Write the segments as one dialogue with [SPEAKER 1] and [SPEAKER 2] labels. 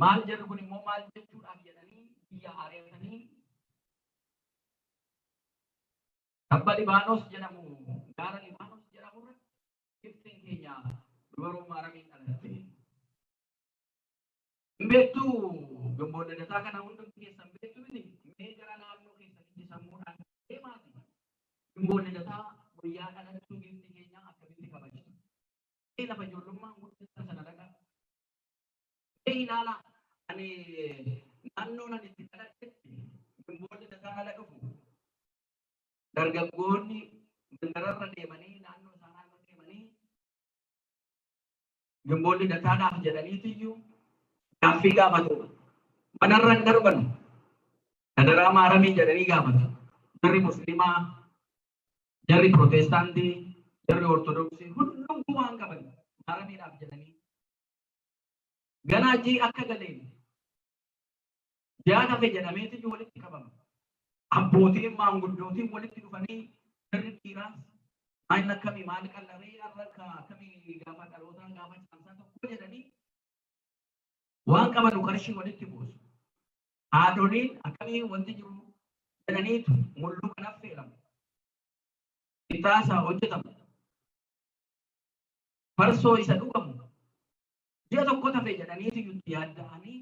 [SPEAKER 1] Maal jedhu kun immoo maal jechuudhaaf jedhanii biyya ari'atanii tabba Libaanos jedhamu gaara Libaanos jedhamu irratti ibsiin keenya dubaroo maaramiin dhalatte. Beektu gomboon ladataa kana hundi keessan beektu miti mee gara naannoo keessatti sammuudhaan deemaati. Gomboon ladataa guyyaa dhalachuu gifti keenya akkamitti kabajatu. Mee lafa ijoollummaan guddisa sana dhagaa. Mee ilaala ani naannoon ani itti dhaladhetti gomboon ladataa ala dhufu. Dargaggoonni gandararra deemanii naannoo isaanii deemanii gomboon ladataadhaaf jedhaniitiyyuu gaaffii gaafatu. Manarra hin darban dadaraa maaramii jedhanii gaafatu. Jarri musliimaa, jarri pirootestaantii, jarri ortodoksii hundumtuu waan qaban maaramiidhaaf jedhanii. Ganaa jii akka galeen ji'a hafe jedhameetiyyuu walitti qabama. Abbootiin maanguddootiin walitti dhufanii jarri dhiiraas maal akkamii maal qallaree har'a akkamii gaafa dhalootaa gaafa caamsaa tokko jedhanii waan qabanu qarshii walitti buusu. Haadholiin akkamii wanti jiru jedhaniitu mulluu kanaaf fe'amu. Itaasaa hojjetamu. Farsoo isa dhugamu. Ji'a tokko tafe jedhaniitu itti yaadda'anii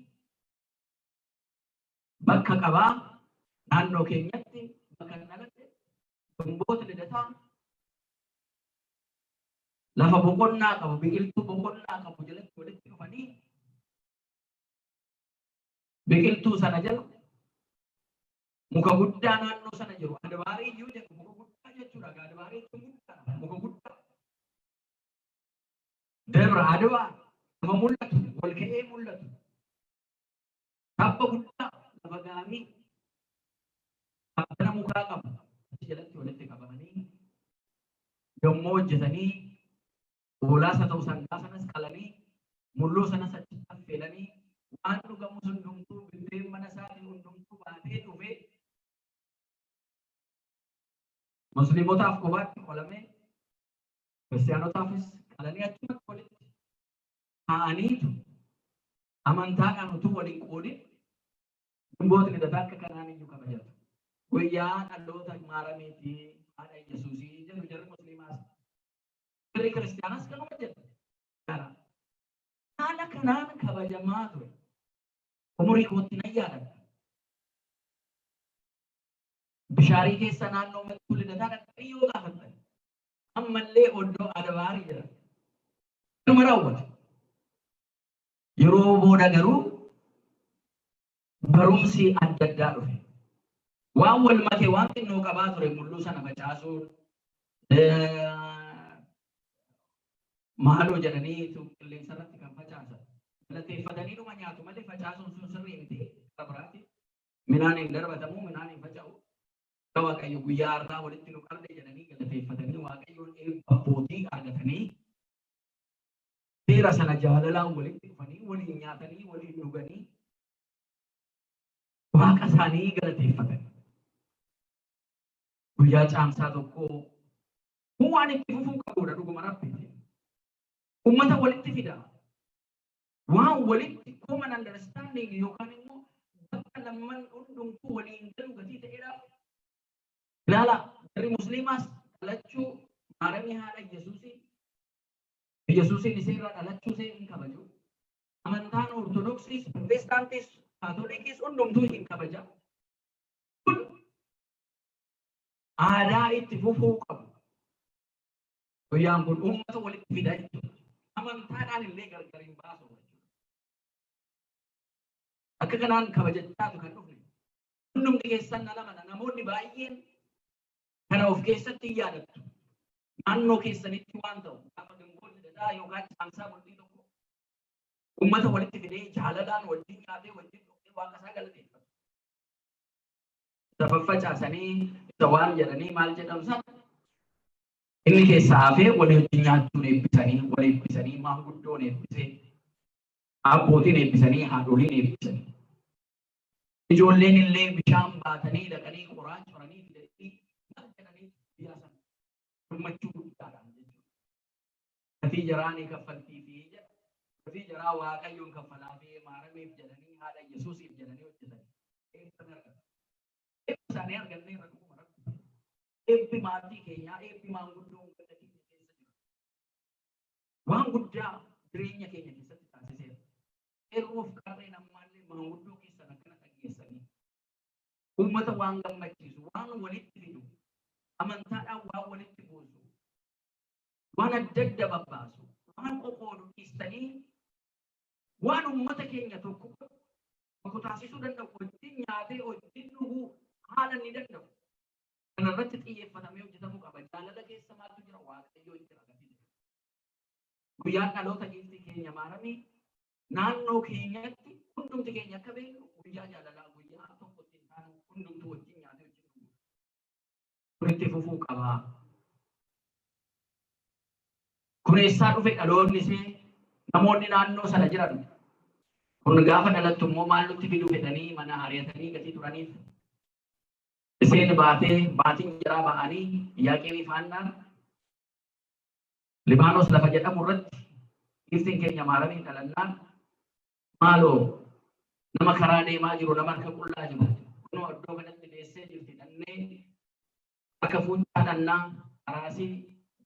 [SPEAKER 1] bakka qabaa naannoo keenyatti bakka dhalate gomboota ladataa lafa boqonnaa qabu biqiltuu boqonnaa qabu jalatti walitti dhufanii biqiltuu sana jala muka guddaa naannoo sana jiru adabaarii iyyuu jedhu muka guddaa jechuudha. Adabaarii guddaa muka guddaa Debra adabaa nama mul'atu wal ka'ee mul'atu tabba guddaa lafa gaarii abbana mukaa qabu jalatti walitti qabamanii yommuu hojjetanii hoolaasa ta'u sangaa sanas qalanii mulluu sanas achitti affeelanii waan dhugamu hundumtuu biddeen mana isaatii hundumtuu baatee dhufee musliimotaaf kophaatti qolamee kiristaanotaafis qalanii achumatti walitti taa'aniitu amantaadhaan utuu waliin qoodin gomboota ladataa akka kanaan iyyuu kabajatu. Guyyaa dhaloota maaramiitii haadha Yesuusii jedhu jarri musliimaas jarri kiristaanas kanuma jedhu. Haala kanaan kabajamaa ture. Umurii kootti nan yaadadha. Bishaarii keessa naannoo Mattuu Lidataa dhaqanii yoo gaafatan ammallee oddoo adabaarii jedhama. Kanuma raawwatu. Yeroo booda garuu barumsi adda addaa dhufe. Waan wal makee waan xinnoo qabaa ture mulluu sana facaasuun maaloo jedhanii qilleensa irratti kan facaasan. Galateeffatanii dhuma nyaatu malee facaasuun sun sirrii miti. Biraati midhaan hin darbatamu midhaan hin faca'u. Waaqayyo guyyaa har'aa walitti nu qabde jedhanii galateeffatanii waaqayyoon abbootii argatanii seera sana jaalalaan walitti dhufanii waliin nyaatanii waliin dhuganii waaqa isaanii galateeffatan. Guyyaa caamsaa tokko waan itti fufuu qabudha dhuguma rabbiiti. Ummata walitti fida. Waan walitti common understanding yookaan immoo bakka lamman hundumtuu waliin galu gatii ta'eedhaaf. Ilaala jarri musliimaas dhalachuu maaramii haadha Yesuusii. Yesuusiin iseerraa dhalachuu ishee hin kabaju. Amantaan ortodoksiis, pirootestaantiis, kaatolikiis hundumtuu hin kabaja. Kun aadaa itti fufuu qabu. Guyyaan kun uummata walitti fida jechuudha. Amantaadhaan illee gargar hin baasu jechuudha. Akka kanaan kabajachaatu kan dhufne. Hundumti keessan nama namoonni baay'een kana of keessatti hin yaadattu. Naannoo keessanitti waan ta'u gaafa gomboon lidataa yookaan caamsaa bultii tokko uummata walitti fidee jaalalaan wajjin nyaatee wajjin dhugee waaqa isaa galateeffatu. Isa faffacaasanii isa waan jedhanii maal jedhamu sana inni keessaa hafee walii wajjin nyaachuun eebbisanii wal eebbisanii maanguddoon eebbisee abbootiin eebbisanii haadholiin eebbisanii ijoolleen illee bishaan baatanii dhaqanii qoraa coranii fidanii maal jedhanii biyyaa sana gammachuu guddaadhaan jechuudha. Gatii jaraanii kaffaltii fi jedha fi jara waaqayyoon kaffalaafee maarameef jedhanii haadha Yesuusiif jedhanii hojjetan. Isaanii argannee rakkuma rakku. Eebbi maatii keenyaa, eebbi maanguddoo ganda keenya keessa jira. Waan guddaa jireenya keenya keessatti taasiseera. Eeruuf qarreen ammaallee maanguddoo keessan akkana dhageessanii. Uummata waan gammachiisu, waan walitti fidu, amantaadhaan waan walitti buusu, waan adda adda babbaasu, waan qoqqoodu dhiistanii waan uummata keenya tokko taasisuu danda'u, wajjin nyaatee wajjin dhuguu haala ni danda'u. Kana irratti xiyyeeffatamee hojjetamuu qaba. Jaalala keessa maaltu jira? Waaqayyoo jira. Guyyaan dhaloota giiftii keenya maaramii naannoo keenyatti hundumti keenya akka beeknu guyyaa jaalalaa guyyaa tokkotti hin taanu hundumtuu wajjin nyaatee wajjin dhugu. Kun itti fufuu qaba. Kuneessaa dhufe dhaloonni isee namoonni naannoo sana jiran kun gaafa dhalattu immoo maal nutti fiduu fedhanii mana ari'atanii gatii turaniif iseen baatee baatiin jaraa ba'anii Iyyaaqiimii faannaan Libaanos lafa jedhamu irratti giiftiin keenya maaramii dhalannaan maaloo nama karaa deemaa jiru nama harka qullaa jiru kunoo iddoo kanatti deessee jirti dhannee akka fuuncaa dhannaa araasii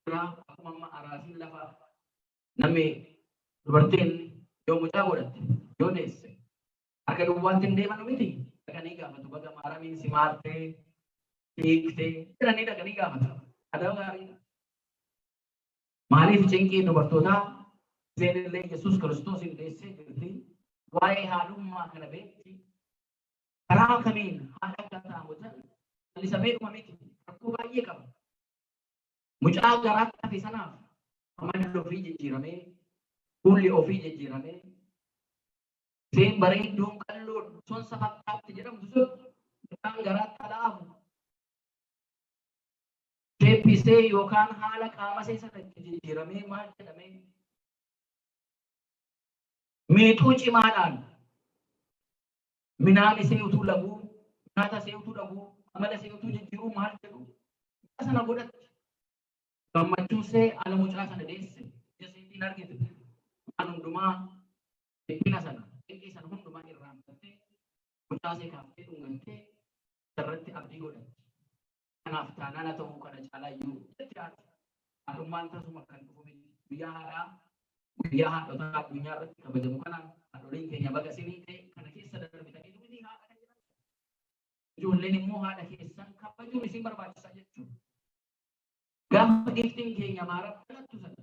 [SPEAKER 1] biraa akkuma amma araasiin lafa namni dubartiin yoo mucaa godhatte yoo deesse akka duwwaatti hin deemanu miti dhaqanii gaafatu baga maaramiin si maartee hiiktee jedhanii dhaqanii gaafatu. Adaaba gaariidha. Maaliif cinqii dubartootaa seenillee Yesuus Kiristoos hin deessee jirti waa'ee haadhummaa kana beekti karaa kamiin haadha akka ta'amutan Elisabeetuma miti rakkoo baay'ee qaba. Mucaa garaatti hafe sanaaf amalli ofii jijjiiramee fuulli ofii jijjiiramee seen bareedduun qal'oo sonsa fakkaatti jedhamtu sun mucaan garaatti alaafu deebisee yookaan haala qaama isaa sanatti jijjiiramee maal jedhamee miixuu cimaadhaan minaan isee utuu laguu nyaata isee utuu dhaguu amala isee utuu jijjiiruu maal jedhu sana godhatti gammachuun see ala mucaa sana deesse jeseetiin argite waan hundumaa dhiphina sana dhiphii sana hundumaa irraanfattee mucaa see kaaftee dhungattee irratti abdii godhatte. Kanaaf taanaan haa ta'uu kana caalaa iyyuu jetti haadhummaan tasuma kan dhufu guyyaa haadhotaa addunyaa irratti kabajamu kanaan haadholiin keenya baga isinii ta'e kana keessa darbitanii dhumanii haadha kan jedhamu. Ijoolleen immoo haadha keessan kabajuun isin barbaachisaa jechuudha. Gaafa giiftiin keenya maaramii dhalattu sana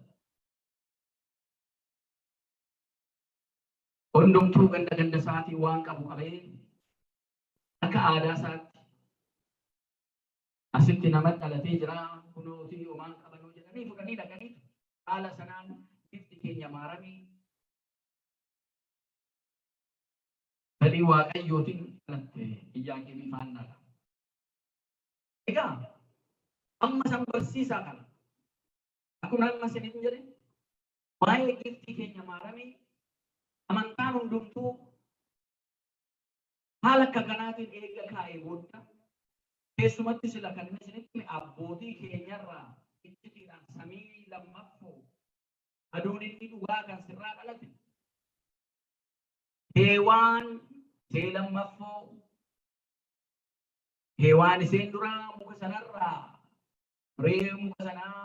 [SPEAKER 1] hundumtuu ganda isaatii waan qabu qabee akka aadaa isaatti asitti nama dhalatee jira kunootii homaan qabanuu jedhanii fudhanii dhaqanii haala sanaan giifti keenya maaramii fedhii waaqayyootiin dhalatte Iyyaaqiimii faannaadha. Egaa amma san barsiisaa kana akkuma amma isiniin jedhe waa'ee giifti keenya maaramii amantaan hundumtuu haala akka kanaatiin eega kaa'ee booda keessumatti sila kan isinitti abbootii keenyarraa ittitiidhaan samii lammaffoo aduun inni dhugaa kan sirraa dhalate heewaan iseen duraa muka sanarraa ree muka sanaa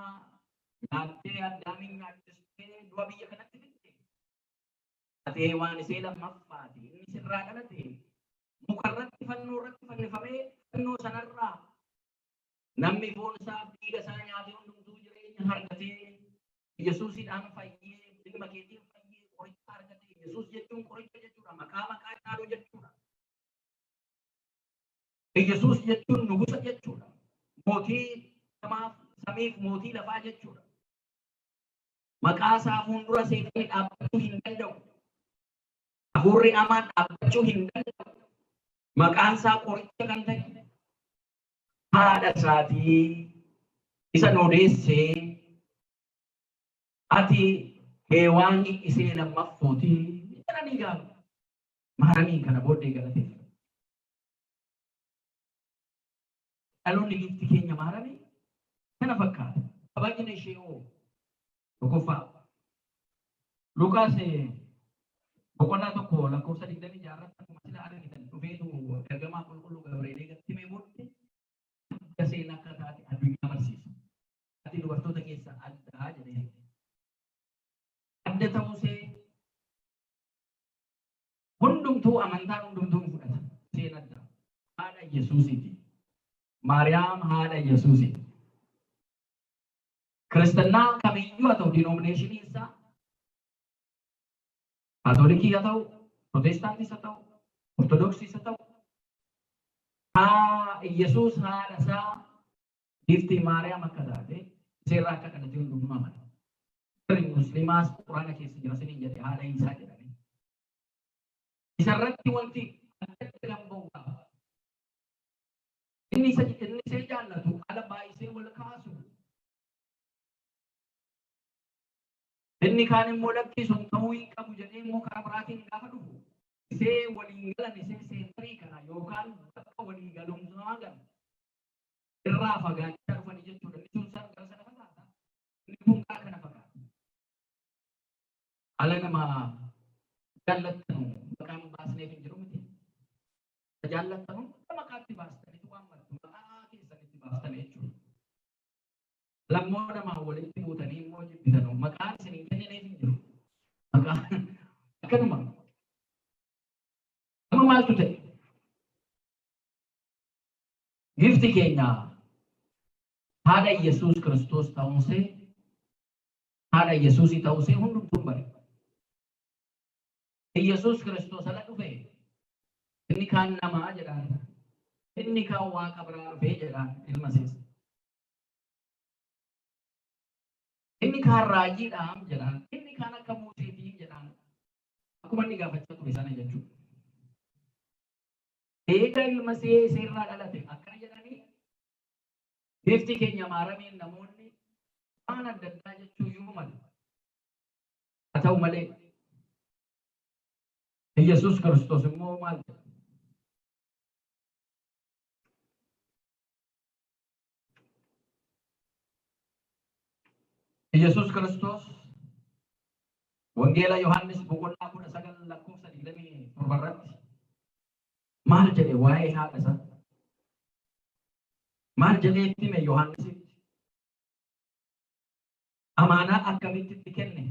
[SPEAKER 1] nyaattee addaamiin nyaattistee du'a biyya kanatti fidde ati heewaan isee lammaffaati inni sirraa dhalate mukarratti fannoo irratti fannifamee fannoo sanarraa namni foon isaa dhiiga isaa nyaatee hundumtuu jireenya argatee Yesuusidhaan fayyee ilma keetiin fayyee qoricha argate. Yesuus jechuun qoricha jechuudha. Maqaa caaluu jechuudha. Yesuus jechuun nugusa jechuudha. Mootii samiif mootii lafaa jechuudha. Maqaa isaa fuuldura seetanii dhaabbachuu hin danda'u. Hafuurri hamaan dhaabbachuu hin danda'u. Maqaan isaa qoricha kan ta'e haadha isaatii isa nodeessee ati heewaanni isee lammaffooti jedhanii gaafa maaramii kana booddee galateef. Dhaloonni giifti keenya maaramii kana fakkaata. Kabajni ishee oo tokkoffaa Luqaas Boqonnaa tokko lakkoofsa 26 akkuma sila argitan dhufeetu ergamaa qulqulluu Gabri'eel gatti mee booddee akka seenaa akka taate addunyaa barsiisa. Ati dubartoota keessa addaa jedhee adda ta'uusee hundumtuu amantaa hundumtuu fudhata. Seen adda haadha Yesuusiiti. Maariyaam haadha Yesuusiiti. Kiristaanaa kamiyyuu haa ta'u diinoomineeshinii isaa Kaatoolikii haa ta'u, Protestaantis haa ta'u, Ortodoksii haa ta'u, Yesuus haadha isaa bifti Maariyaam akka taate seerraa akka kadhatee hundumtuu amana. Warri Musliimaas Quraana keessa jira siniin jedhe haadha isaa jedhanii. Isarratti wanti addatti gamba'u qaba. Inni isa jaallatu ala baay'isee wal kaasu. Inni kaan immoo lakkii sun ta'uu hin qabu jedhee immoo karaa biraatiin gaafa dhufu isee waliin galan isee seentarii kana yookaan bakka waliin galumsaa kana irraa fagaachaa dhufanii jechuudha. Inni sun gara sana fakkaata. Inni kun kana fakkaata. Ala nama jaallattanu maqaan baasneef hin jiru miti. Jaallattanu maqaatti baastanitu waan martu maqaa keessanitti baastan jechuudha. Lammoo namaa walitti buutanii immoo jibbitan maqaan isin hin kennineef hin jiru. Maqaan akkanuma. Amma maaltu ta'e? Gifti keenya haadha Yesuus Kiristoos ta'uusee haadha Yesuusii ta'uusee hundumtuu bare. Yesuus Kiristoos ala dhufe inni kaan namaa jedhaan inni kaan waaqa biraa dhufee jedhaan ilma seessa. Inni kaan raajiidhaan jedhaan inni kaan akka Museetii jedhaan akkuma inni gaafachaa ture sana jechuudha. Eega ilma seerraa dhalate akkana jedhanii bifti keenya maarameen namoonni waan adda addaa jechuu yoo malu haa ta'u malee Yesuus Kiristoos immoo maal jedha? Yesuus Kiristoos Wangeela Yohaannis boqonnaa 19 lakkoofsa 27 irratti maal jedhe waa'ee haadha isaa? Maal jedhee itti hime Yohaannisitti? Amaanaa akkamitti itti kenne?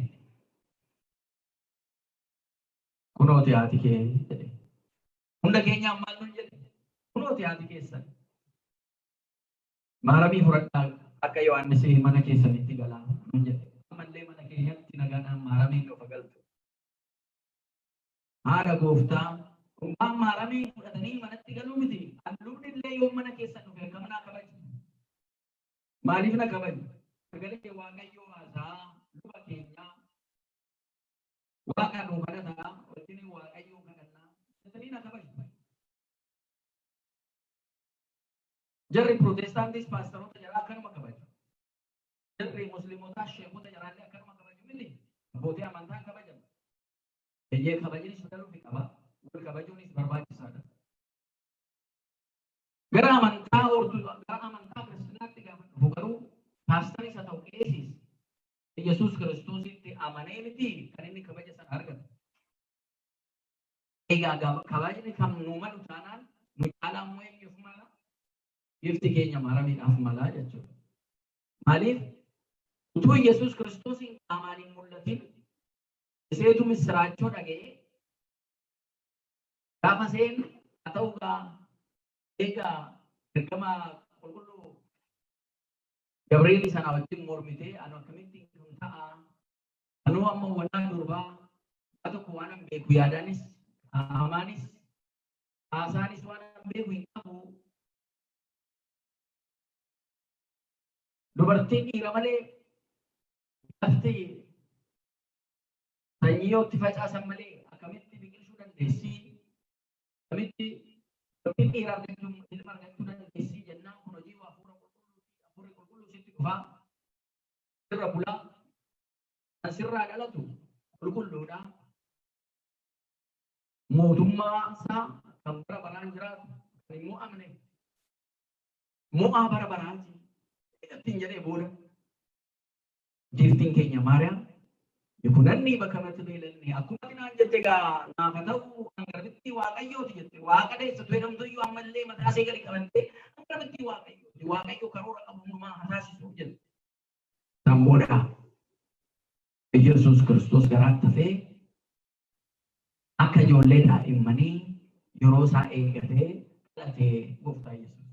[SPEAKER 1] Kunooti haati kee jedhe. Hunda keenyaan maal nun jedhe? Kunooti haati keessan. Maaramii fudhadhaa akka Yohaannis mana keessanitti galaa nun jedhe. Ammallee mana keenyatti nagaadhaan maaramiin dhufa galtu. Haadha gooftaa waan maaramii fudhatanii manatti galuu miti. Lubni illee yoo mana keessan dhufe akkam naa kabaju. Maaliif na kabaju? Sagalee Waaqayyoo haasaa luba keenyaa Waaqa nuu kadhataa wajjin Waaqayyoo kadhannaa jettanii na kabaju. Jarri Protestaantis paasteroota jaraa akkanuma kabaju. Jarri Musliimotaa sheekota jaraallee akkanuma kabaju miti. Abbootii amantaan kabajamu. Eeyyee kabajinis daluufi qaba. Wal kabajuunis barbaachisaadha. Gara amantaa kiristaanaatti gaafa dhufu garuu paasteris haa ta'u qeesis Yesuus Kiristoositti amanee miti kan inni kabaja sana argatu. Egaa kabajni kan nuu malu taanaan nu caalaa immoo eenyuuf mala? Gifti keenya maaramiidhaaf malaa jechuudha. Maaliif? Utuu Yesuus Kiristoosiin qaamaan hin mul'atin iseetu misiraachoo dhaga'ee gaafa seen haa ta'ugaa egaa ergama qulqulluu Gabri'eel sana wajjin mormitee anu akkamitti kun ta'a anu amma wannaa durbaa waa tokko waan hin beeku yaadaanis amaanis haasaanis waan hin beeku hin qabu. Dubartiin dhiira malee lafti sanyii yoo itti facaasan malee akkamitti biqilchuu dandeessi? Akkamitti dubartiin dhiira ilma argachuu dandeessi jennaan kun hojii hafuura qulqulluu sitti dhufaa sirra bulaa kan sirraa dhalatu qulqulluudha. Mootummaa isaa kan bara baraan jiraatu kan immoo amne mo'aa bara baraati. Ittiin jedhee booda giftiin keenya Maariyaam Kunanni bakka mata beelanni akkuma tinaan jette gaa naafa ta'u angarabitti waaqayyooti jette waaqa dheessa tu'e namtoyyuu ammallee mataa ishee gadi qabante angarabitti waaqayyooti waaqayyo karoora qabu hundumaa hataasisuuf jette. Samboodha Yesuus Kiristoos garaatti hafee akka ijoollee daa'immanii yeroo isaa eeggatee dhalatee gooftaa Yesuus.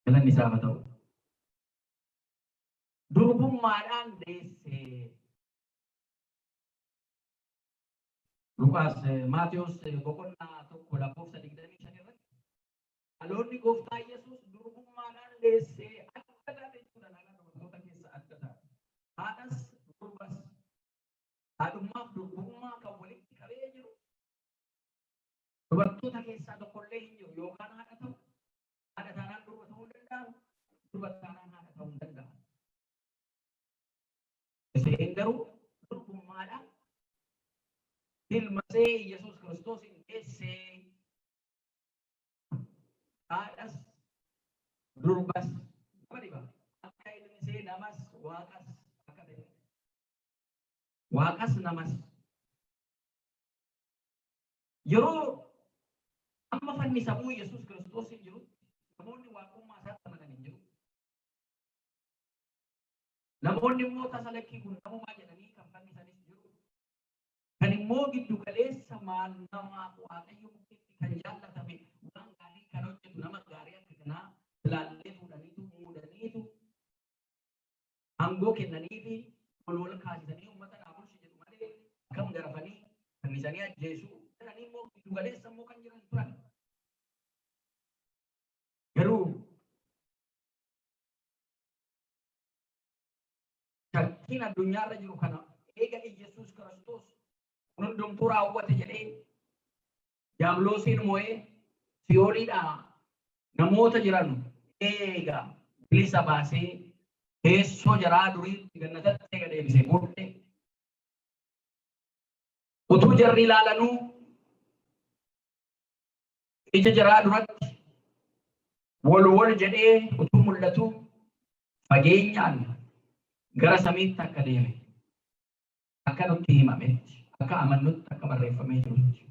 [SPEAKER 1] Galanni isaaf haa ta'u. Durbummaadhaan deessee Lukaas Maatiyos boqonnaa tokko lakkoofsa 25 irratti dhaloonni gooftaa Yesuus durbummaadhaan deessee akka taate jechuudha dubartoota keessa adda taate. Haadhas durbas haadhummaaf durbummaa kan walitti qabee jiru dubartoota keessaa tokkollee hin jiru yookaan haadha ta'u haadha taanaan durba ta'uu danda'a durba taanaan haadha ta'uu danda'a. Iseen garuu durbummaadhaan ilmasee Yesuus Kiristoos hin deessee haadhas durbas nama dhiba akka ilmisee namas waaqas akka ta'e waaqas namas yeroo amma fannisamuu Yesuus Kiristoos hin jiru namoonni waaqummaa isaatti amanan hin jiru. Namoonni immoo tasalakkii kun namumaa jedhanii kan fannisanis jiru. Kan immoo giddu galeessa maal namaa waaqayyo bukkeetti kan jaallatame waan gaarii kan hojjetu nama gaarii akka kanaa ilaallee fuudhaniitu muudaniitu aangoo kennaniifi wal kaasisanii uummata naa bulchu jedhu malee akkam garafanii fannisanii ajjeesuu jedhanii immoo giddu galeessa immoo kan jiran turan. Garuu shakkiin addunyaarra jiru kana eega Yesuus Kiristoos hundumtuu raawwate jedhee diiyaabiloosiin mo'ee siyooliidhaa namoota jiran eega bilisa baasee teessoo jaraa duriitti gannatatti eega deebisee booddee utuu jarri ilaalanuu ija jaraa duratti wal jedhee utuu mul'atu fageenyaan gara samiitti akka deeme akka nutti himametti akka amannutti akka barreeffamee jirutti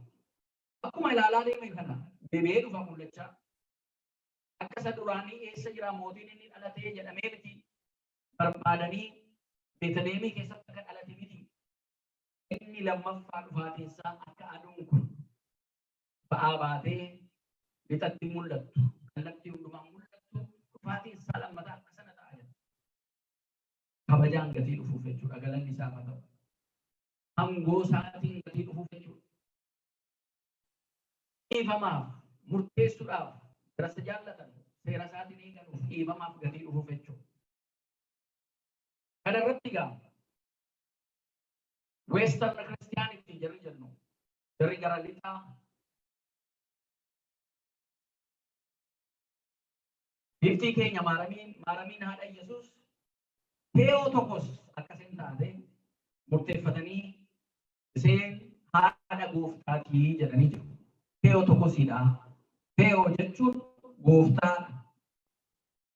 [SPEAKER 1] akkuma ilaalaa deeme kana deebi'ee dhufa mul'achaa akka isa duraanii eessa jira mootiin inni dhalatee jedhamee miti barbaadanii Beetleemii keessatti akka dhalate miti inni lammaffaa dhufaateessaa akka aduun kun ba'aa baatee lixatti mul'attu kallattii hundumaan mul'attu dhufaateessaa lammataa akka sana ta'a jedha. Kabajaan gatii dhufuuf jechuudha galanni isaa haa ta'u. Aangoo isaatiin gatii dhufuuf jechuudha. Dhiifamaaf murteessuudhaaf gara jaallatan seera isaatiin eegaluuf dhiifamaaf gatii dhufuuf jechuudha. Kana irratti egaa Western Christianity jarri jennu jarri gara lixaa biftii keenya maaramiin haadha Yesuus Teoo tokkos akkasiin taate murteeffatanii iseen haadha gooftaatii jedhanii jiru. Teoo tokkosidha. Teoo jechuun gooftaadha.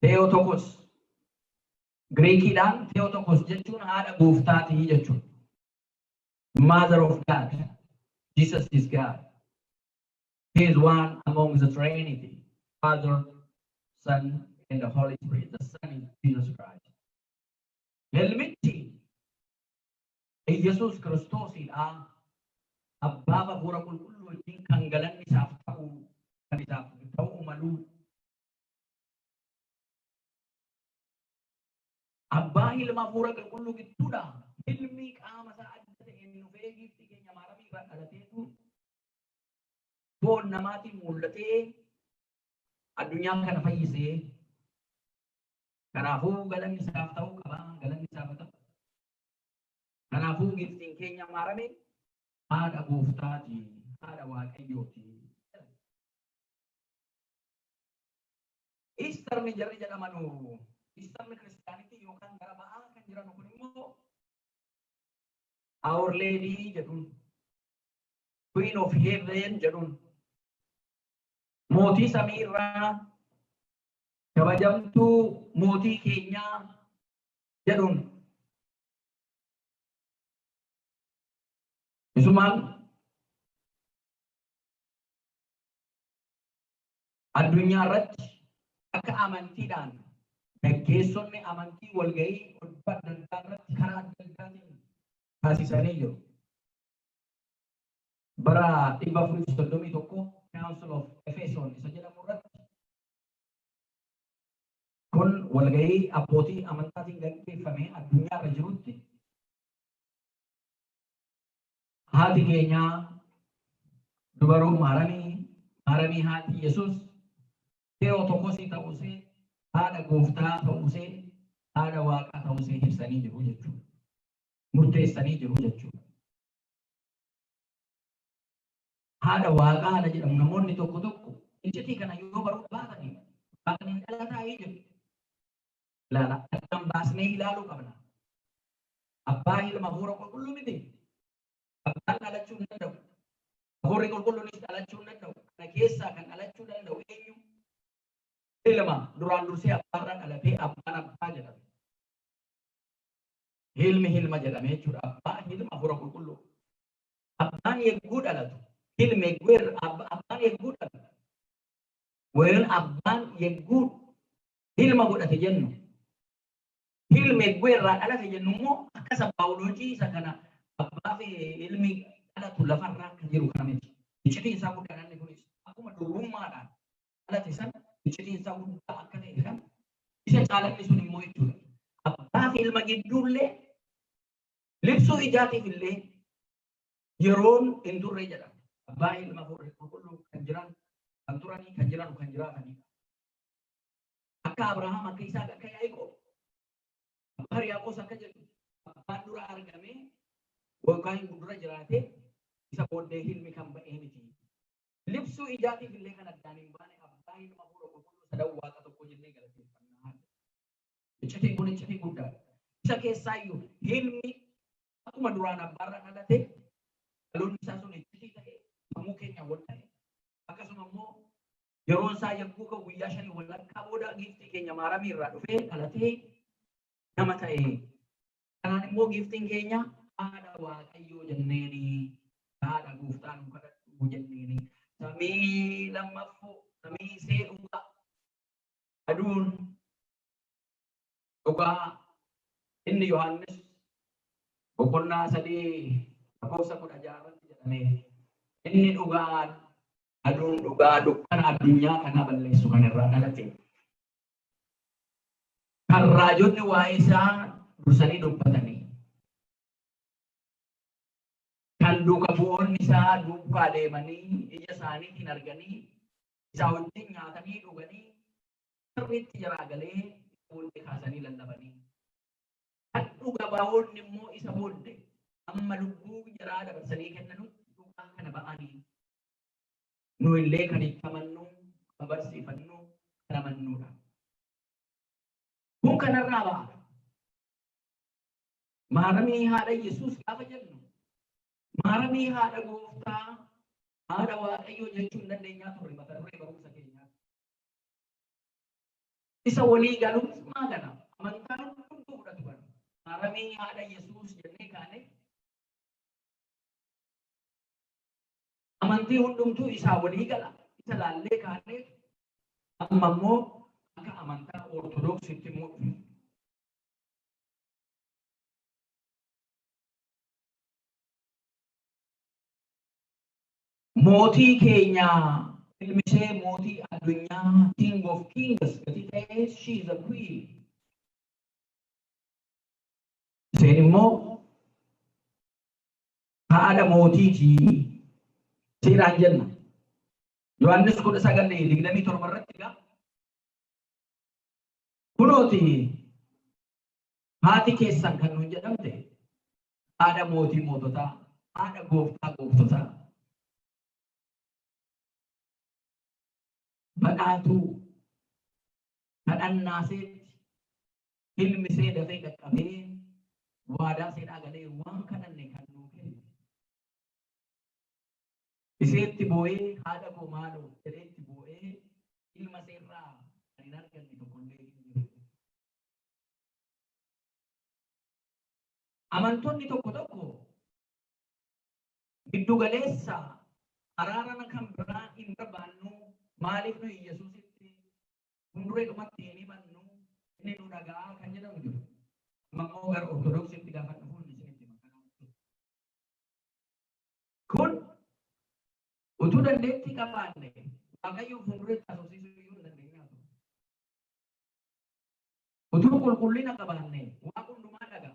[SPEAKER 1] Teoo tokkos Greekiidhaan Teoo tokkos jechuun haadha gooftaatii jechuudha. Mother of God. Jesus is God. He is one among the Trinity. Father, Son, and the Holy Spirit. The Son is Jesus Christ. Ilmichi Yesuus Kiristoosidha. Abbaa hafuura qulqulluu wajjin kan galanni isaaf ta'u malu. Abbaa ilma hafuura qulqulluu gidduudha. Ilmi qaama isaa adda ta'e dhufee giftii keenya maaramii irraa dhalateetu foon namaatiin mul'atee addunyaa kana fayyisee kanaafuu galanni isaaf ta'uu qaba. Galanni isaaf ta'u. Kanaafuu giftiin keenya maarame haadha gooftaati, haadha waaqayyooti. Easterni jarri jedhamanu Easterni Kiristaanitii yookaan gara ba'aa kan jiran kun immoo Our Lady jedhuun Queen of Heaven jedhuun mootii samii irraa kabajamtuu mootii keenyaa jedhuun Isumaan addunyaa irratti akka amantiidhaan gaggeessonni amantii walgahii dhibba adda addaa irratti karaa adda addaatiin taasisanii jiru. Bara 431 Council of Ephesus isa jedhamu irratti kun walgahii abbootii amantaatiin gaggeeffame addunyaa irra jirutti haati keenya dubaroo maaramii haati Yesuus yeroo tokkosii ta'usee haadha gooftaa ta'usee haadha waaqaa ta'usee ibsanii jiru jechuudha. Murteessanii jiru jechuudha. Haadha waaqaa haadha jedhamu namoonni tokko tokko iccitii kana yoo baruu baatanii baatanii dhalataa jiru. Ilaala addaan baasnee ilaaluu qabna. Abbaa ilma hafuura qulqulluu miti. Abbaan dhalachuu hin danda'u. Hafuurri qulqulluunis dhalachuu hin danda'u. Kana keessaa kan dhalachuu danda'u eenyu? Ilma duraan dursee abbaarraa dhalatee abbaan abbaa jedhame. Ilmi ilma jedhame jechuudha. Abbaan ilma hafuura qulqulluu. Abbaan yegguu dhalatu. Ilmi yegguu abbaan yegguu dhalatu. Wayil abbaan yegguu ilma godhate jennu. Ilmi yegguu irraa dhalate jennu immoo akka sabbaawuloojii isa kana abbaa fi ilmi dhalatu lafarraa kan jiru kana miti. Iccitii isaa guddaan inni kunis akkuma durbummaadhaan dhalate sana iccitii isaa guddaa akka ta'e kan isa caalanni sun immoo jechuudha. Abbaa fi ilma gidduullee libsuu ijaatiif illee yeroon hin turre jedhama. Abbaa ilma hafuurri qulqulluu kan jiran kan turanii kan jiran kan jiraatanidha. Akka Abrahaam akka Isaaq akka Yaaqoob abbaa Yaaqoos akka jedhu abbaan dura argame yookaan dura jiraate isa booddee ilmi kan ba'ee miti. Libsuu ijaatiif illee kan addaan hin baane abbaa ilma hafuura qulqulluu sadan waaqa tokko jennee galateeffannaa. Iccitiin kun iccitii guddaadha. Isa keessaayyuu ilmi akkuma duraan abbaarraa dhalate dhaloonni isaa sun iccitii ta'e sammuu keenya wal ta'e akkasuma immoo yeroon isaa yagguu kan guyyaa 5 walakkaa booda giiftii keenya maaramii irraa dhufee dhalatee nama ta'e. Kanaan immoo giiftiin keenya haadha waaqayyoo jenneeni haadha gooftaa nu kadhadhu jenneeni samii lammaffoo samii see dhugaa aduun dhugaa inni Yohaannis boqonnaa 3:16 jedhame inni dhugaa aduun dhugaa dukkana addunyaa kana balleessu kan irraa dhalate. Kan raajonni waa'ee isaa dursanii dubbatanii kan duuka bu'oonni isaa duukaa deemanii ija isaaniitiin arganii isaa wajjin nyaatanii dhuganii sirriitti jaraagalee booddee kaasanii lallabanii. Kan dhuga baa'oonni immoo isa booddee amma lubbuu jaraa dabarsanii kennanutti dhugaa kana ba'anii nu illee kan itti amannu kan barsiifannu kan amannuudha. Kun kanarraa ba'a. Maaramii haadha Yesuus gaafa jennu maaramii haadha gooftaa haadha waaqayyoo jechuu hin dandeenyaa turre mata duree barumsa keenyaa. Isa walii galuun maa gana amantaan hundumtuu fudhatu kana. Maaramii haadha Yesuus jennee kaane amantii hundumtuu isaa walii gala isa laallee kaane amma immoo akka amantaa ortodoksiitti immoo dhufe. Mootii keenya ilmisee mootii addunyaa King of Kings gati ta'ee she is a queen. Isheen immoo haadha mootiiti seeraan jenna. Yohaannis 19:27 irratti egaa kunooti haati keessan kan nuun jedhamte haadha mootii moototaa haadha gooftaa gooftotaa. Badhaatuu kadhannaa seetti ilmi see dafee qaqqabee waadaa seedhaa galee waan kadhanne kan nuu kenne. Iseetti boo'ee haadha koo maaloo jedheetti boo'ee ilma seerraa kan hin arganne tokkollee hin jiru. Amantoonni tokko tokko giddu galeessa araarana kan biraa hin barbaannu maaliif nu Yesuusitti hunduree dhumatti hin himannu inni nu dhagaa kan jedhamu jiru. Ammoo gara Ortodoksiitti gaafa dhufuun isinitti makana. Kun utuu dandeettii qabaanne Waaqayyo fuulduratti haasofsiisuu iyyuu hin dandeenyaa. Utuu qulqullina qabaanne waan hundumaa dhagaa.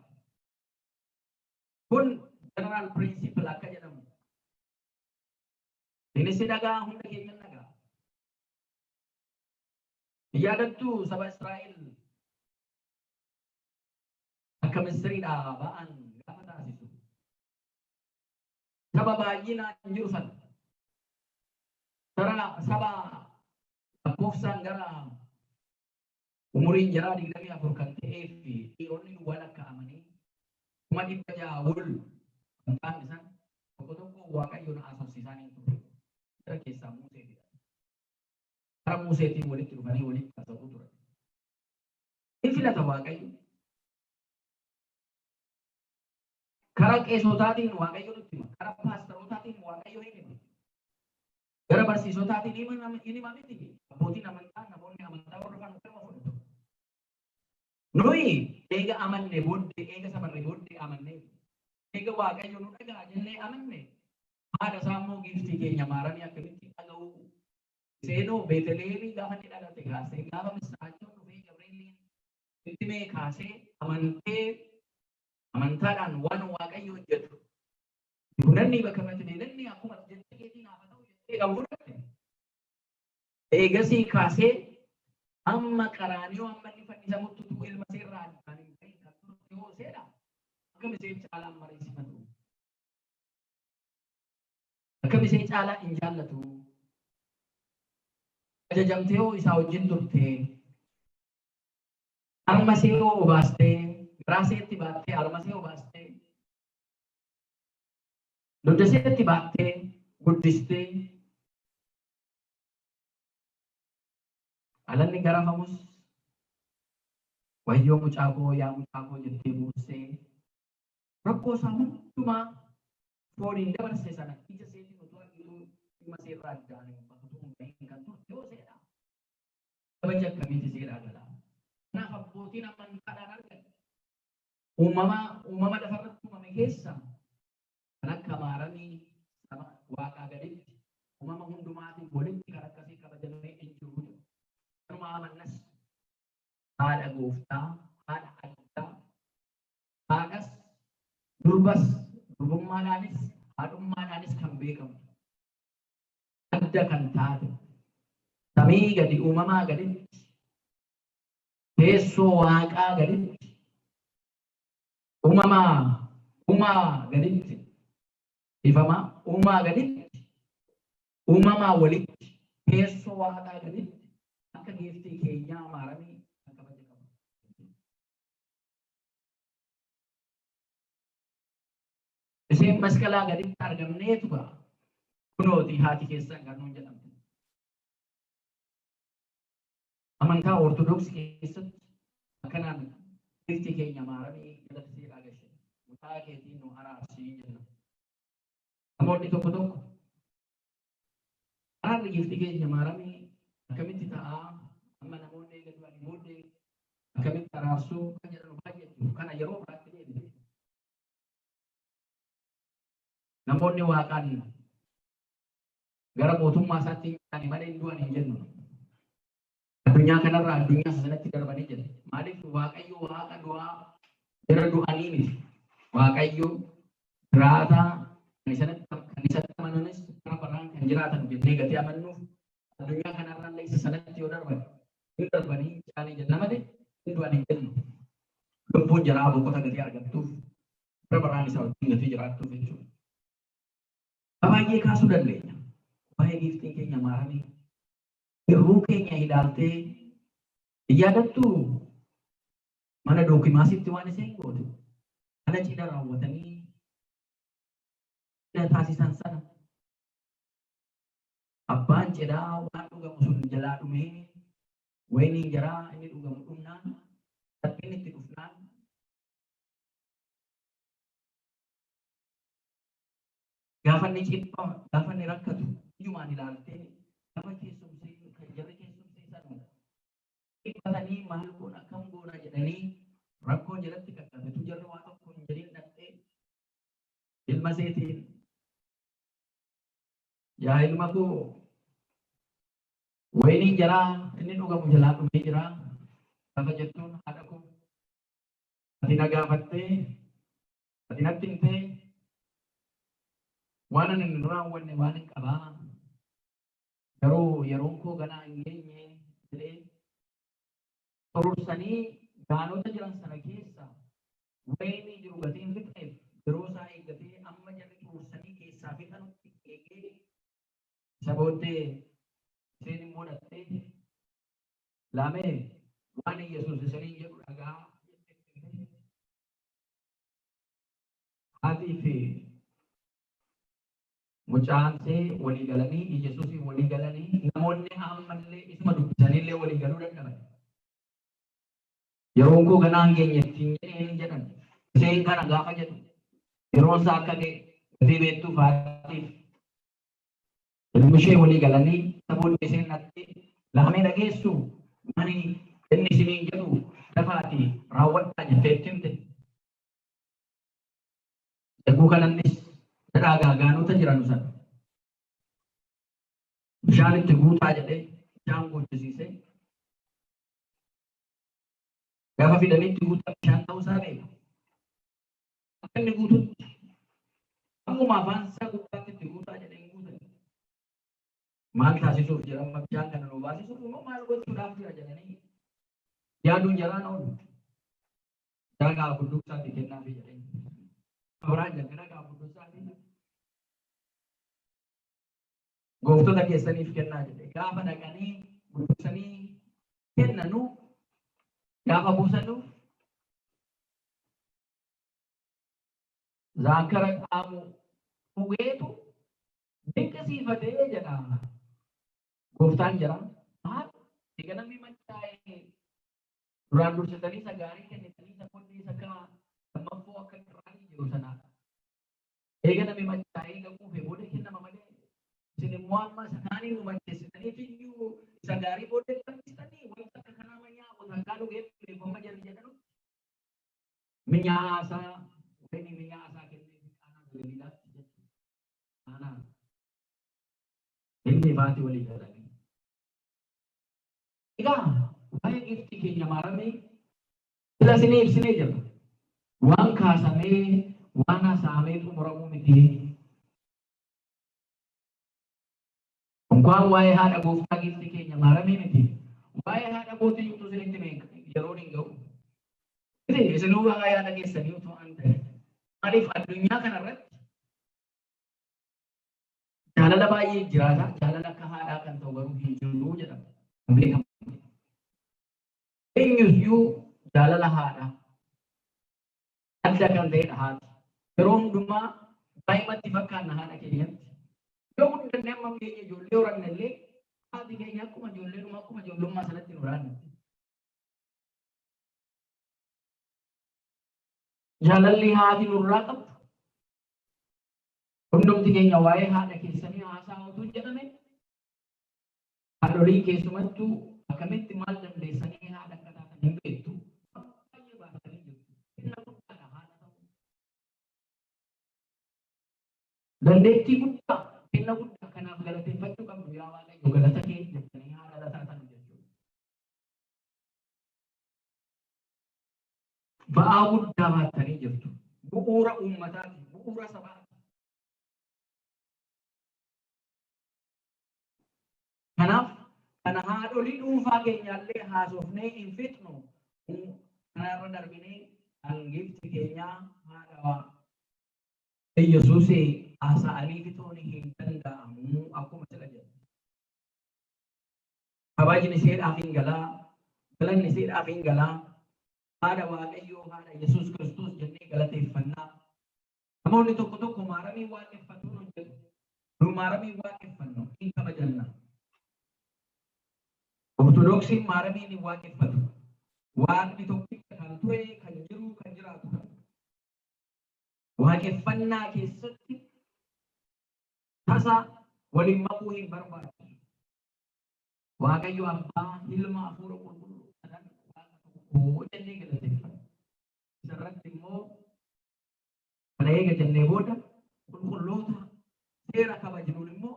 [SPEAKER 1] Kun general principle akka jedhamu. Innis dhagaa hunda keenya dhagaa. Yaadattuu saba Israa'el akka Misiriidhaa ba'an gaafa taasisu. Saba baay'inaan jiru sana. Saba lakkoofsaan gara umuriin jaraa 24 kan ta'ee fi dhiironni wal lakkaa'amanii 600 ol kan ta'an isaan tokko tokko Waaqayyoon haasofsiisaa hin turre. Gara keessaa Museetidha. Gara Museetiin walitti dhufanii walitti haasa'uu turan. Hin filata Waaqayyo. Karaa qeesotaatiin Waaqayyo nutti hima. Karaa paastarootaatiin Waaqayyo hin hima. Gara barsiisotaatiin hin hima miti. Abbootiin amantaa namoonni amantaa hordofan kan fudhatu. Nuyi eega amanne booddee eega sabarre booddee amanne eega Waaqayyo nu dhagaa jennee amanne haadha isaa immoo giiftii keenya maaramii akkamitti dhaga'u seenoo Beeteleemii gaafa inni dhalate kaasee gaafa misraachoon dhufee Gabreeliin itti mee kaasee amantaadhaan waan Waaqayyo hojjetu. Kunanni bakka Beeteleemii akkuma jettee keetiin haa ta'u jettee kan fudhatte. Eegasii kaasee amma qaraaniyoo amma inni fannisamutti utuu ilma seerraa addaan hin bahin kan turte yoo seedha akkam ishee caalaan mareessifatu. Akkam ishee caalaa hin jaallatu. Ajajamtee yoo isaa wajjin turte harma ishee yoo obaastee garaa isheetti baattee harma ishee obaastee dugda isheetti baattee guddistee alanni garafamus wayyoo mucaakoo yaa mucaakoo jettee buustee rakkoo isaa hundumaa fooniin dabarse sana ija isheetiin utuu argituu dhimma seerraa addaan hin baqatu hin bahin kan turte yoo seedha. Kabaja akkamiiti seedhaa galaa. Kanaaf abbootiin amantaadhaan argan uumama lafarratti uumame keessa kan akka maaramii waaqaa gaditti uumama hundumaatiin walitti kan akkasii kabajamee hin jiru. Nama amannas haadha gooftaa, haadha addaa, haadhas durbas durbummaadhaanis haadhummaadhaanis kan beekamu. Adda kan taate samii gadi uumamaa gaditti teessoo waaqaa gaditti uumaa gaditti ifamaa uumaa gaditti uumamaa walitti teessoo waaqaa gaditti akka giiftii keenyaa maaramii kan kabaja qabu. Isheen masqalaa gaditti argamneetu ba'a. Kunooti haati keessan kan nuun jedhamte. Amantaa Ortodoksii keessatti akkanaan giiftii keenya maaramii jalatti seeraa gashe. Mutaa keetiin nu araarsii jenna. Namoonni tokko tokko araarri giiftii keenya maaramii akkamitti ta'a amma namoonni eega du'anii booddee akkamitti araarsuu kan jedhamu baay'ee jiru. Kana yeroo biraatti deebite. Namoonni waaqaan gara mootummaa isaatti hin malee hin du'an hin jennu. Addunyaa kanarraa addunyaa sanatti darbanii jiru. Maaliif Waaqayyo waaqa du'aa jara du'anii miti. Waaqayyo jiraataa kan isatti amanuunis bara baraan kan jiraatan jennee gatii amannuuf addunyaa kanarraa illee isa sanatti yoo darban hin darbanii isaanii jenna malee hin du'an hin jennu. Lubbuun jaraa boqota gatii argattuuf bara baraan isaa wajjin gatii jiraattuuf jechuudha. Baay'ee kaasuu dandeenya. Baay'ee giiftiin keenya maaramii hirruu keenya hidhaaltee yaadattu mana dookimaasitti waan isheen goote mana cidha raawwatanii taasisan sana abbaan cidhaa waan dhugamu sun jalaa dhumee wayiniin jaraa inni dhugamu dhumnaan salphinni itti dhufnaan Gaafa inni ciphaa, gaafa inni rakkatu, iyyumaan ilaaltee gaafa keessumsee kan jarri keessumsiisan dhiphatanii maal goona akkam goona jedhanii rakkoo jalatti qaqqabetu jarri waa tokko hin jedhin dhaqxee ilma seetiin yaa ilma koo wayiniin jaraa inni dhugamu jalaa dhumee jira gaafa jettuun haadha koo ati na gaafattee ati natti himtee waan ani hin raawwanne waan hin qabaa garuu yeroon koo ganaa hin geenye jedhee xuruursanii gaanota jiran sana keessa wayinii jiru gatiin fixeef yeroo isaa eeggatee amma jarri xuruursanii keessaa fixanutti eegee isa booddee isheen immoo dhattee laamee waan Yesuus isiniin jedhu dhagaa haatii fi mucaansee walii galanii Yesuusiin walii galanii namoonni ammallee isuma dubbisaniillee walii galuu dadhaban. Yeroon koo ganaa hin geenye ittiin jedhan isheen kana gaafa jedhu yeroon isaa akka ga'e gatii beektuuf haatiif ilmi ishee walii galanii saboonni isheen dhattee laamee dhageessu mani inni isiniin jedhu dafaatii raawwadhaa jettee itti himte. Eeguu kanannis dhadhaa gaanota jiran sana bishaan itti guutaa jedhee bishaan guuchisiisee gaafa fidanii itti guutaa bishaan ta'uu isaa beeku. Akka inni guututti akkuma afaan isaa gubbaatti itti guutaa jedhee hin guutan. Maal taasisuuf jira amma bishaan kana nuu baasisuuf immoo maal gochuudhaaf jira jedhanii yaaduun jaraan oolu. Dhagaa budduuqsaatti kennaafi jedhee. Abraan jalqaba dhagaa budduuqsaatti gooftota keessaniif kennaa jedhee gaafa dhaqanii budduuqsanii kennanu gaafa buusanu Zaakara qaamu dhugeetu dinqisiifatee jedha. Gooftaan jira. Maal eega namni machaa'ee duraan dursitanii isa gaarii kennitanii isa qonni isa kaa lammaffoo akka irraanii jiru sanaadha. Eega namni machaa'ee gaquufee booda kennama malee isin immoo amma sanaanii nu macheessitaniif iyyuu isa gaarii booda kennitanii wanta akka kanaa manyaa otaangaa dhugeef beekama jalli jedhanu minyaasaa wayni minyaasaa kennee qaanaa galiilaatti jechuudha. Qaanaa inni baati walii galanii. Egaa waa'ee giftii keenya maaramee sila isinii ibsinee jirra. Waan kaasamee waan haasa'amee xumuramuu miti. Enkwaan waa'ee haadha gooftaa giftii keenya maaramee miti. Waa'ee haadha gootii utuu isinitti beeka yeroon hin ga'u. Isinuu waa yaada keessanii utuu an ta'e. Maaliif addunyaa kanarratti jaalala baay'ee jiraata. Jaalala akka haadhaa kan ta'u garuu hin jiru jedhama. Hin beekamu. Eenyuyyuu jaalala haadhaa adda kan ta'edha haati. Yeroo hundumaa baay'imatti fakkaanna haadha keenyatti. Yoo hundanne amma keenya ijoollee horanne illee haati keenya akkuma ijoolleedhuma akkuma ijoollummaa sanatti nu raanne. Jaalalli haati nurraa qabdu. Hundumti keenya waa'ee haadha keessanii haasaa utuu jedhame haadholii keessumattuu akkamitti maal dandeessanii haadha akka taatan hin beektu. Baay'ee baatanii jirtu. Inni guddaadha haadha ta'uu. Dandeettii guddaa, kenna guddaa kanaaf galateeffachuu qabdu yaa Waaqayyo galata kee jettanii haadha taatan jechuudha. Ba'aa guddaa baattanii jirtu. Bu'uura uummataati, bu'uura sabaati. Kanaaf kana haadholii dhuunfaa keenyaallee haasofnee hin fixnu. Kanarra darbinee kan gifti keenyaa haadha Yesuus haasa'anii fixuun hin danda'amu akkuma sila jedhu. Kabajni isheedhaaf hin galaa, galanni isheedhaaf hin galaa. Haadha Waaqayyoo haadha Yesuus Kiristoos jennee galateeffannaa. Namoonni tokko tokko maaramii waaqeffatu nu jedhu. Nu maaramii waaqeffannu hin kabajanna. Ortodoksiin maaramii ni waaqeffatu. Waaqni tokkicha kan ture, kan jiru, kan jiraatu. Waaqeffannaa keessatti tasa waliin makuu hin barbaachisu. Waaqayyo abbaa ilma hafuura qulqulluu sadan waaqa tokko jennee galateeffatu. Isarratti immoo kana eega jennee booda qulqulloota seera kabajinuun immoo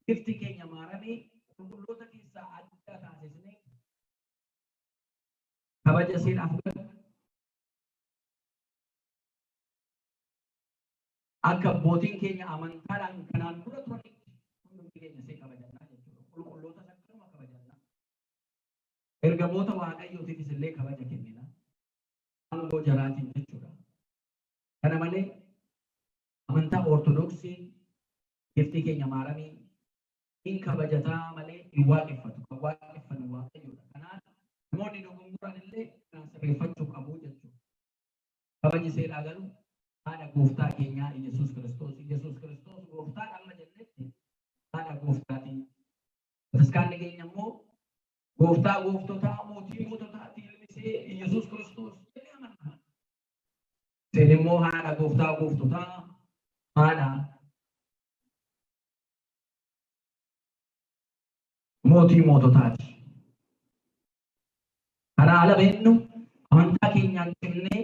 [SPEAKER 1] bifti keenya maaramee qulqulloota keessaa adda taasisnee kabaja seeraaf galu. Akka abbootiin keenya amantaadhaan kanaan dura turanitti hundumti keenya see kabajannaa jechuudha. Qulqulloota akkasuma kabajannaa. Ergamoota waaqayyootiifis illee kabaja kennina. Aangoo jaraatiin jechuudha. Kana malee amantaa ortodoksii bifti keenya maaramii hin kabajataa malee hin waaqeffatu. Kan waaqeffatu waaqayyoodha. Kanaaf namoonni dogongoran illee kan sirreeffachuu qabu jechuudha. Kabaji seeraa garuu haadha gooftaa keenyaa Yesuus Kiristoos. Yesuus Kiristoos gooftaa amma jennetti haadha gooftaatiin. Bataskaanni keenya immoo gooftaa gooftotaa mootii moototaati ilmisee Yesuus Kiristoos jennee amanna. Seen immoo haadha gooftaa gooftotaa haadha mootii moototaati. Karaa ala beennu amantaa keenyaan cimnee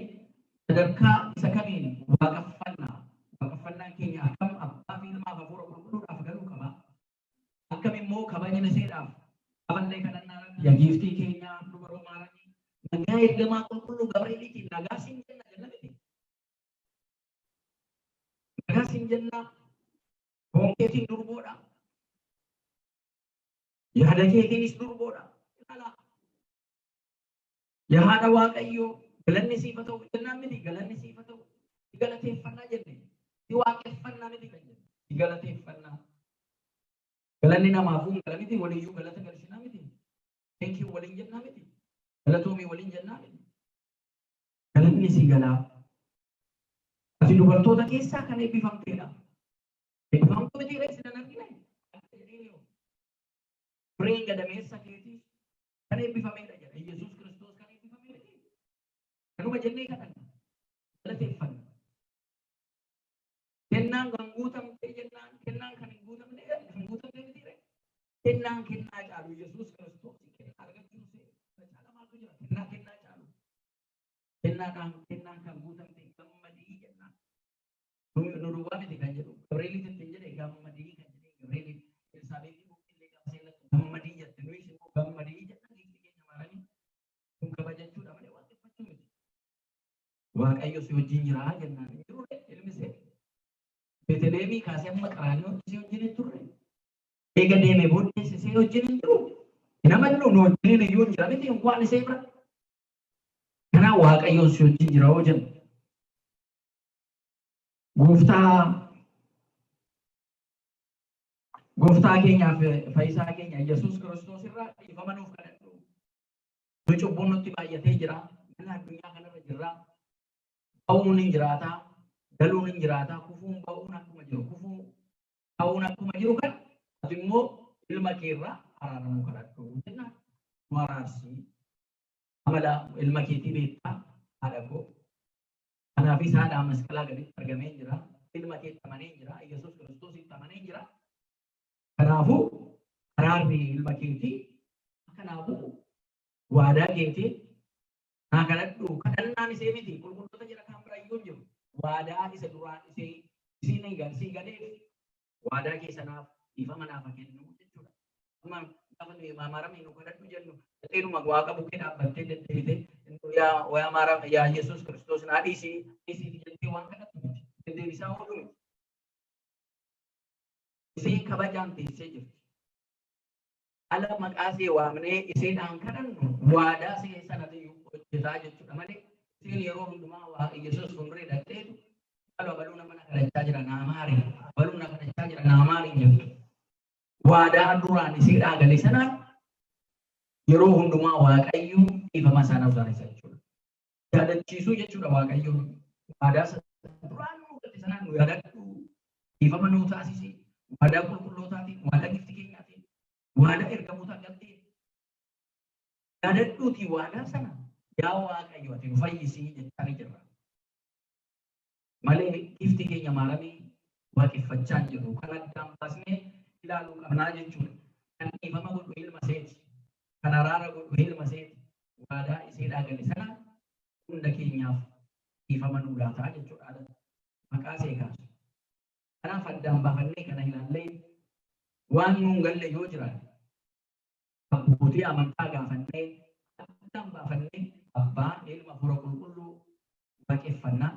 [SPEAKER 1] sadarkaa isa kamiin waaqeffannaan keenya akkam abbaa fi ilmaa hafuura qulqulluudhaaf galuu qaba. Akkam immoo kabajni seedhaaf aballee kadhannaa yagiiftii keenya dubaroo maaranii nagaa ergamaa qulqulluu Gabrieliitiin nagaa siin jenna jenna miti. Nagaa siin jenna honkeetiin durboodha. Yaada keetiinis durboodha. Yaa haadha Waaqayyoo galanni siif haa ta'u jennaan miti. Galanni siif haa ta'u si galateeffannaa jenne si waaqeffannaa miti kan jennu si galateeffannaa. Galanni namaafuu hin gala miti. Waliyyuu galata galchinaa miti. Thank you waliin jennaa miti. Galatoomii waliin jennaa miti. Galanni si galaa. Ati dubartoota keessaa kan eebbifamteedha. Eebbifamtuu miti reessi nan argina. Fireen gadameessa keetii kan eebbifameedha jedha Yesuus Kiristoos kan eebbifamee miti. Kanuma jennee kadhanna. Galateeffanna. Kennaan kan guutamtee jennaan kennaan kan hin guutamne miti ree. Kennaan kennaa caalu Yesuus Kiristoos kennaa argachuusee caala maaltu jira? Kennaa caalu. Kennaan kan guutamte gammadii jennaan. Nu duwwaa miti kan jedhu Gabrieliitti hin jedhe gammadii kan jedhe Gabrieliin Elsaabeetii illee gammadii gammadii jette nuyi immoo gammadii jenna dhiigni keenya maaranii kun kabajachuudha malee waaqeffachuu miti. Waaqayyo si wajjin jira jennaan hin jiru ilmi see. Beeteleemii kaasee amma Qaraaniyooti si wajjin hin turre. Eega deemee booddee si wajjin hin jiru. Hin amannu nu wajjin iyyuu hin jira miti waan isee bira. Kanaaf Waaqayyoon si wajjin jira hoo jenna. Gooftaa keenyaaf fayyisaa keenya Yesuus Kiristoos irraa dhiifama nuuf kadhadhu. Nu cubbuun nutti baay'atee jira. Mana addunyaa kanarra jirra. Ba'uun hin jiraataa. Galuun hin jiraataa. Kufuun ba'uun akkuma jiru. Kufuu ba'uun akkuma jiru kan ati immoo ilma kee irraa araaramuu kadhadhu jenna. Nu araarsii. Amala ilma keetii beektaa haadha koo. Kanaafis haadha masqalaa gaditti argamee jira. Ilma keetti amanee jira. Yesuus Kiristoositti amanee jira. Kanaafuu araarri ilma keetii kanaafuu waadaa keetii naa kadhadhu kadhannaan isee miti qulqulloota jira kan bira iyyuu jiru waadaa isa duraan isee isiin eegansii galeef waadaa keessanaaf dhiifama naaf kennu jechuudha. Amma gaafa maamaramee nu kadhadhu jennu dhedheeruma waaqa bukkee dhaabbattee deddeebite yaa maarama yaa Yesuus Kiristoos naa dhiisii jettee waan kadhattu miti deddeebisaa oolu miti. Iseen kabajaan teessee jirti. Ala maqaa ishee waamnee iseedhaan kadhannu waadaa ishee sanatti hojjetaa jechuudha malee iseen yeroo hundumaa waaqa Yesuus fuulduree dhaqxeetu baluu nama na kadhachaa jira naamaari baluu na kadhachaa jira naamaari jettu. Waadaa duraan iseedhaa galee sanaan yeroo hundumaa waaqayyo dhiifama isaanaaf taasisa jechuudha. Yaadachiisuu jechuudha waaqayyo waadaa duraan nu galte sanaan nu yaadadhu dhiifama nuu taasisi. Waadaa qulqullootaatiin, waadaa gifti keenyaatiin, waadaa ergamootaa galtee yaadadhuutii waadaa sana yaa waaqayyo ati nu fayyisii jechaa jirra. Malee gifti keenya maaramee waaqeffachaa jiru. Kan addaan baasnee ilaaluu qabnaa jechuudha. Kan dhiifama godhu ilma seeti. Kan araara godhu ilma seeti. Waadaa iseedhaa gale sana hunda keenyaaf dhiifama nuu laataa jechuudha. Maqaa see kaasu. Kanaaf addaan baafannee kana ilaallee waan nuun galle yoo jiraate abbootii amantaa gaafannee addaan baafannee abbaa ilma fura qulqulluu waaqeffannaa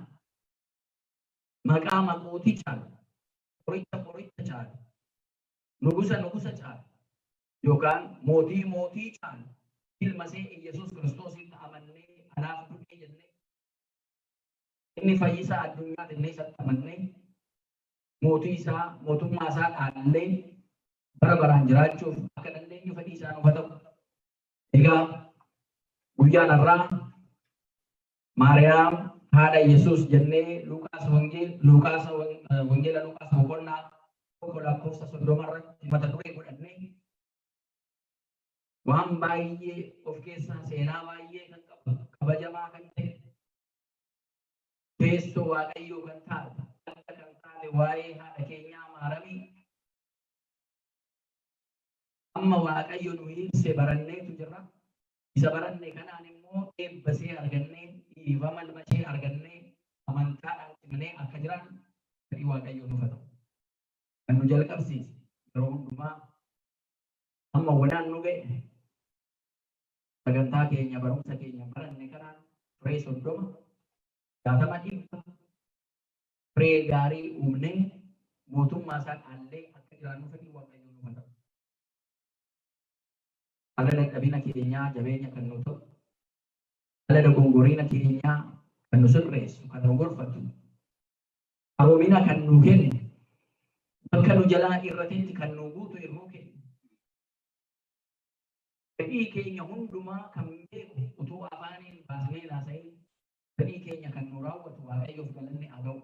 [SPEAKER 1] maqaa maqootii caalu qoricha caalu nugusa caalu yookaan mootii caalu ilma see Yesuus Kiristoositti amannee anaaf du'ee jennee inni fayyisaa addunyaa jennee isatti amannee mootummaa isaa dhaallee bara baraan jiraachuuf akka dandeenyu fedhii isaa nuuf ta'u. Egaa guyyaan har'aa Maariyaam haadha Yesuus jennee Luqaas wangeela Luqaas boqonnaa tokko lakkoofsa 30 irratti mata duree godhannee waan baay'ee of keessaa seenaa baay'ee kan qabu kabajamaa kan ta'e teessoo Waaqayyoo kan taate kan taate waa'ee haadha keenyaa Maariyaamii amma Waaqayyo nu ibse baranneetu jirra. Isa baranne kanaan immoo eebbasee argannee dhiifama ilmashee argannee amantaadhaan cimnee akka jiran fedhii Waaqayyo nuuf ta'u. Kan nu jalqabsiise yeroo hundumaa amma wanaan nu ga'e sagantaa keenya barumsa keenya baranne kanaan firee 30 60 firee gaarii uumnee mootummaa isaa dhaallee akka jiraannu fedhii Waaqayyo nuuf ta'u. Ala dadhabina keenyaa jabeenya kan nu ta'u, ala dogongorina keenyaa kan nu sirreessu, kan nu gorfatu, haroomina kan nu kennu, bakka nu jalaa irrateetti kan nu guutu yeroo kennu. Fedhii keenya hundumaa kan beeku utuu afaaniin baasnee laasa'ee fedhii keenya kan nu raawwatu Waaqayyoof galanni haa ga'u.